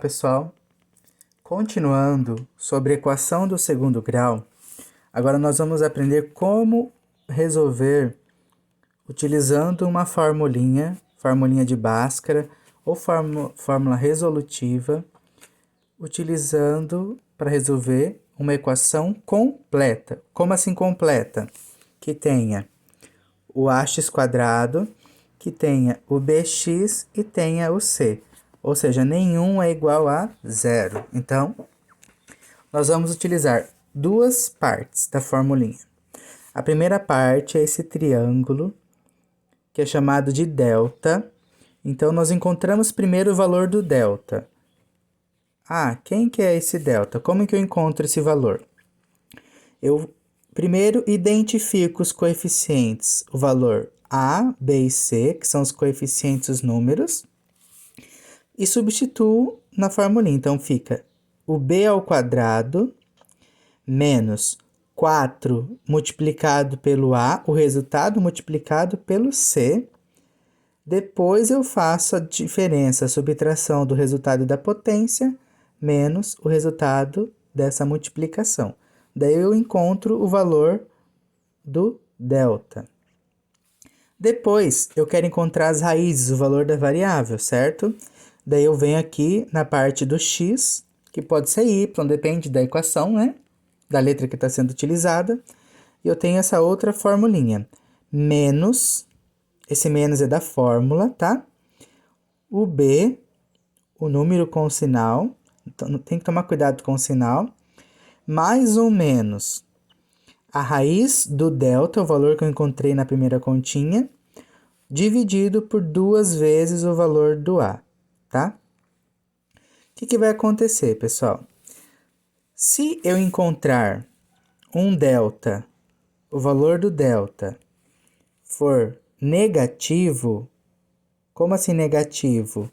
pessoal. Continuando sobre a equação do segundo grau, agora nós vamos aprender como resolver utilizando uma formulinha de Bhaskara ou fórmula resolutiva, utilizando para resolver uma equação completa. Como assim completa? Que tenha o ax quadrado, que tenha o bx e tenha o c. Ou seja, nenhum é igual a zero. Então, nós vamos utilizar duas partes da formulinha. A primeira parte é esse triângulo, que é chamado de delta. Então, nós encontramos primeiro o valor do delta. Ah, quem que é esse delta? Como que eu encontro esse valor? Eu primeiro identifico os coeficientes, o valor A, B e C, que são os coeficientes, os números, e substituo na formulinha. Então, fica o b ao quadrado menos 4 multiplicado pelo a, o resultado multiplicado pelo c. Depois eu faço a diferença, a subtração do resultado da potência menos o resultado dessa multiplicação. Daí eu encontro o valor do delta. Depois eu quero encontrar as raízes, o valor da variável, certo? Daí eu venho aqui na parte do x, que pode ser y, depende da equação, né? Da letra que está sendo utilizada. E eu tenho essa outra formulinha. Menos, esse menos é da fórmula, tá? O b, o número com o sinal, então tem que tomar cuidado com o sinal. Mais ou menos a raiz do delta, o valor que eu encontrei na primeira continha, dividido por 2 vezes o valor do a. Tá? O que vai acontecer, pessoal? Se eu encontrar um delta, o valor do delta for negativo, como assim negativo?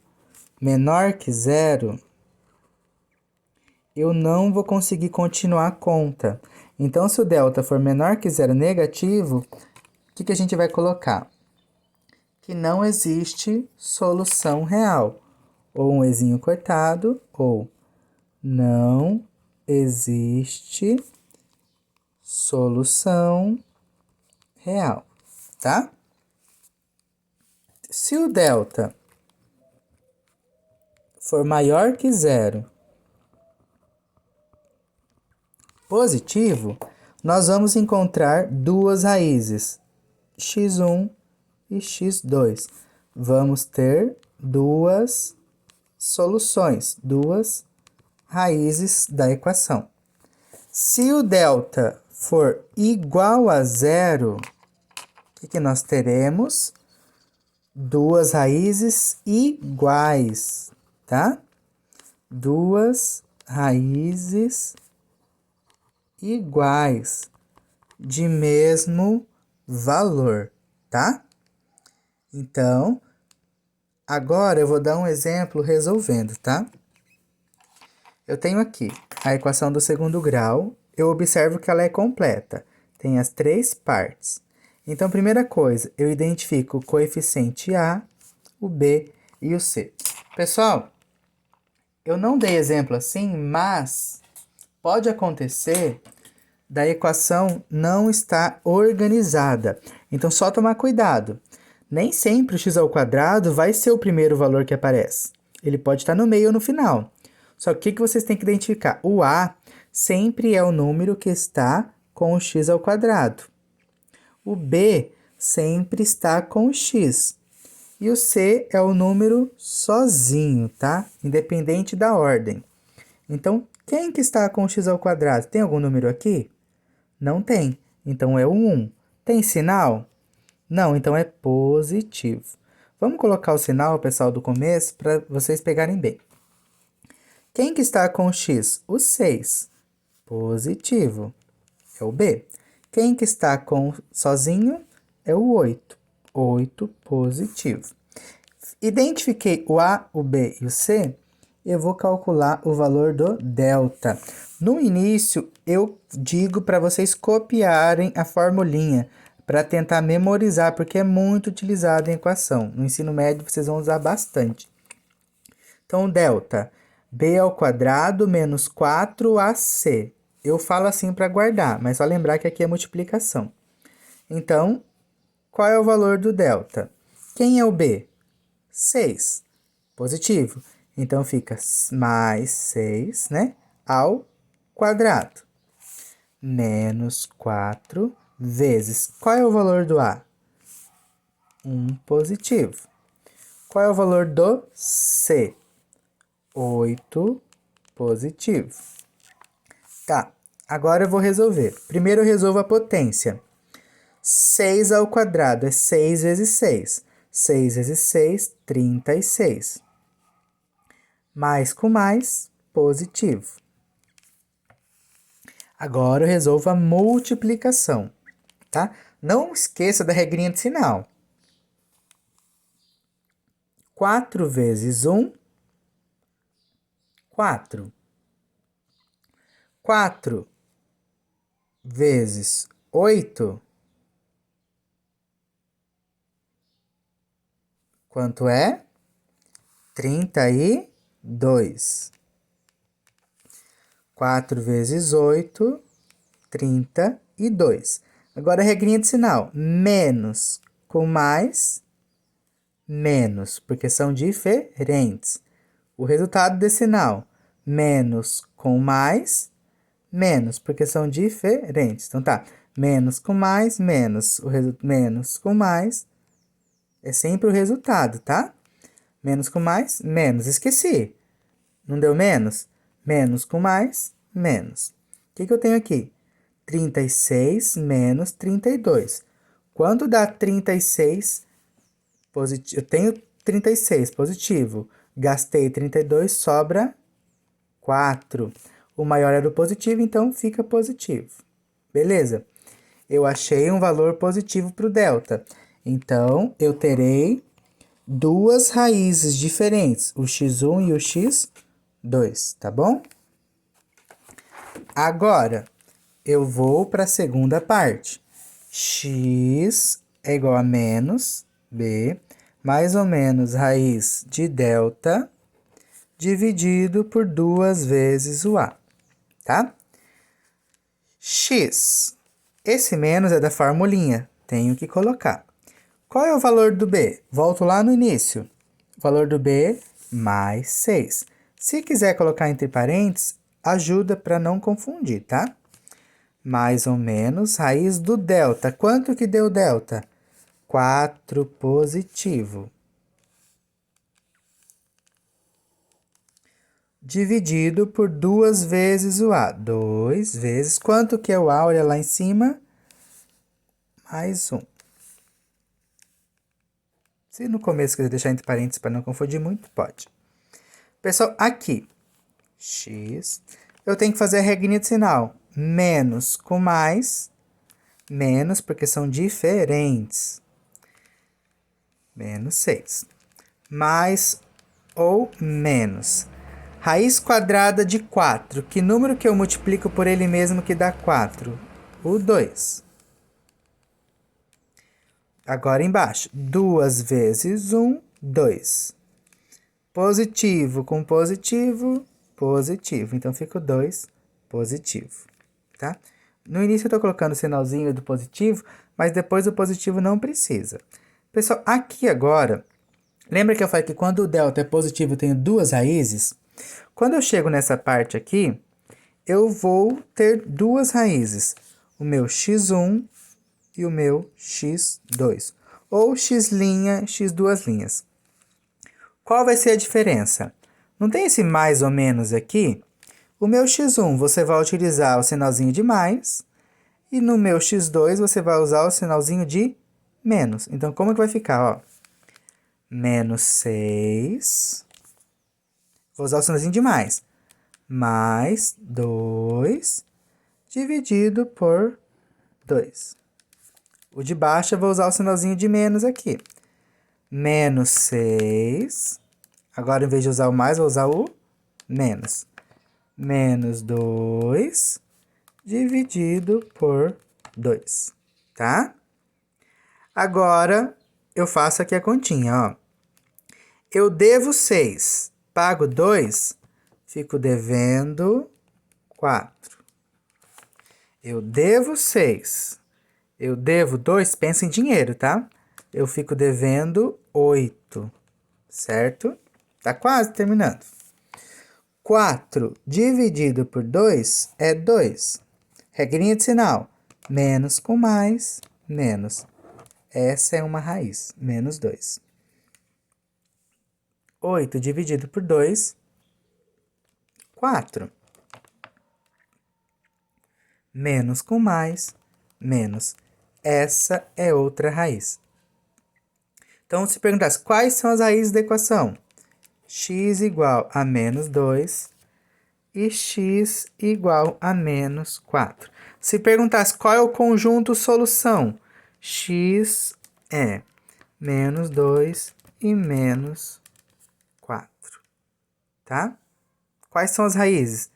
Menor que zero, eu não vou conseguir continuar a conta. Então, se o delta for menor que zero negativo, o que a gente vai colocar? Que não existe solução real. Ou um ezinho cortado, ou não existe solução real, tá? Se o delta for maior que zero, positivo, nós vamos encontrar duas raízes, x1 e x2. Vamos ter duas soluções, duas raízes da equação. Se o delta for igual a zero, o que nós teremos? Duas raízes iguais, tá? Duas raízes iguais, de mesmo valor, tá? Então, agora eu vou dar um exemplo resolvendo, tá? Eu tenho aqui a equação do segundo grau, eu observo que ela é completa, tem as 3 partes. Então, primeira coisa, eu identifico o coeficiente A, o B e o C. Pessoal, eu não dei exemplo assim, mas pode acontecer da equação não estar organizada. Então, só tomar cuidado. Nem sempre o x ao quadrado vai ser o primeiro valor que aparece. Ele pode estar no meio ou no final. Só que o que vocês têm que identificar? O a sempre é o número que está com o x ao quadrado. O b sempre está com o x. E o c é o número sozinho, tá? Independente da ordem. Então, quem que está com o x ao quadrado? Tem algum número aqui? Não tem. Então, é o 1. Tem sinal? Não, então é positivo. Vamos colocar o sinal, pessoal, do começo, para vocês pegarem bem. Quem que está com o x? O 6. Positivo. É o B. Quem que está com sozinho? É o 8. 8 positivo. Identifiquei o A, o B e o C, eu vou calcular o valor do delta. No início, eu digo para vocês copiarem a formulinha para tentar memorizar, porque é muito utilizado em equação. No ensino médio, vocês vão usar bastante. Então, o delta b ao quadrado menos 4ac. Eu falo assim para guardar, mas só lembrar que aqui é multiplicação. Então, qual é o valor do delta? Quem é o b? 6. Positivo. Então, fica mais 6, né? Ao quadrado. Menos 4 vezes. Qual é o valor do a? 1 positivo. Qual é o valor do c? 8 positivo. Tá, agora eu vou resolver. Primeiro eu resolvo a potência. 6 ao quadrado é 6 vezes 6. 6 vezes 6, 36. Mais com mais, positivo. Agora eu resolvo a multiplicação, tá? Não esqueça da regrinha de sinal. 4 vezes 1, 4. 4 vezes 8, quanto é? 32. 4 vezes 8, 32. Agora a regrinha de sinal. Menos com mais, menos, porque são diferentes. O resultado desse sinal. Menos com mais, menos, porque são diferentes. Então tá, menos com mais, menos. Menos com mais é sempre o resultado, tá? Menos com mais, menos. Esqueci. Não deu menos? Menos com mais, menos. O que eu tenho aqui? 36 menos 32. Quanto dá 36 positivo? Eu tenho 36 positivo. Gastei 32, sobra 4. O maior era o positivo, então fica positivo. Beleza? Eu achei um valor positivo para o delta. Então, eu terei duas raízes diferentes, o x1 e o x2, tá bom? Agora, eu vou para a segunda parte. X é igual a menos b, mais ou menos raiz de delta, dividido por 2 vezes o a, tá? X. Esse menos é da formulinha, tenho que colocar. Qual é o valor do b? Volto lá no início. O valor do b, mais 6. Se quiser colocar entre parênteses, ajuda para não confundir, tá? Mais ou menos raiz do delta. Quanto que deu delta? 4 positivo. Dividido por 2 vezes o a. 2 vezes. Quanto que é o a? Olha lá em cima. Mais 1. Se no começo quiser deixar entre parênteses para não confundir muito, pode. Pessoal, aqui, x, eu tenho que fazer a regrinha de sinal. Menos com mais, menos, porque são diferentes. Menos 6. Mais ou menos. Raiz quadrada de 4. Que número que eu multiplico por ele mesmo que dá 4? O 2. Agora embaixo. 2 vezes 1, 2. Positivo com positivo, positivo. Então, fica o 2 positivo, tá? No início eu estou colocando o sinalzinho do positivo, mas depois o positivo não precisa. Pessoal, aqui agora, lembra que eu falei que quando o delta é positivo eu tenho duas raízes? Quando eu chego nessa parte aqui, eu vou ter duas raízes. O meu x1 e o meu x2. Ou x', x duas linhas. Qual vai ser a diferença? Não tem esse mais ou menos aqui? O meu x1 você vai utilizar o sinalzinho de mais. E no meu x2 você vai usar o sinalzinho de menos. Então, como que vai ficar? Ó? Menos 6. Vou usar o sinalzinho de mais. Mais 2 dividido por 2. O de baixo eu vou usar o sinalzinho de menos aqui. Menos 6. Agora, em vez de usar o mais, vou usar o menos. Menos 2 dividido por 2, tá? Agora, eu faço aqui a continha, ó. Eu devo 6, pago 2, fico devendo 4. Eu devo 6. Eu devo 2, pensa em dinheiro, tá? Eu fico devendo 8, certo? Tá quase terminando. 4 dividido por 2 é 2. Regrinha de sinal. Menos com mais, menos. Essa é uma raiz, menos 2. 8 dividido por 2, 4. Menos com mais, menos. Essa é outra raiz. Então, se perguntasse quais são as raízes da equação? X igual a menos 2 e x igual a menos 4. Se perguntasse qual é o conjunto solução? X é menos 2 e menos 4. Tá? Quais são as raízes?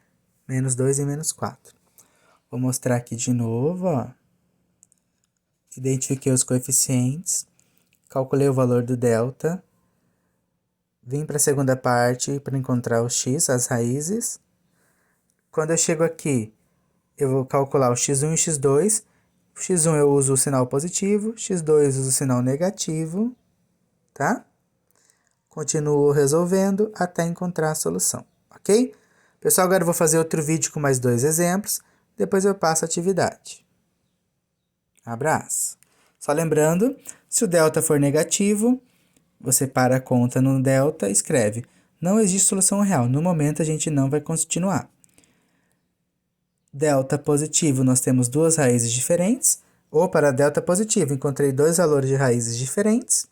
Menos 2 e menos 4. Vou mostrar aqui de novo, ó. Identifiquei os coeficientes, calculei o valor do delta, vim para a segunda parte para encontrar o x, as raízes. Quando eu chego aqui, eu vou calcular o x1 e o x2. O x1 eu uso o sinal positivo, x2 eu uso o sinal negativo, tá? Continuo resolvendo até encontrar a solução, ok? Pessoal, agora eu vou fazer outro vídeo com mais 2 exemplos, depois eu passo a atividade. Abraço! Só lembrando, se o delta for negativo, você para a conta no delta e escreve: não existe solução real, no momento a gente não vai continuar. Delta positivo, nós temos duas raízes diferentes, ou para delta positivo, encontrei dois valores de raízes diferentes.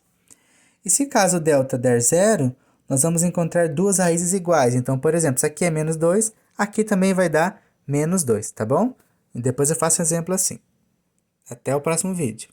E se caso delta der zero, nós vamos encontrar duas raízes iguais. Então, por exemplo, se aqui é menos 2, aqui também vai dar menos 2, tá bom? E depois eu faço um exemplo assim. Até o próximo vídeo.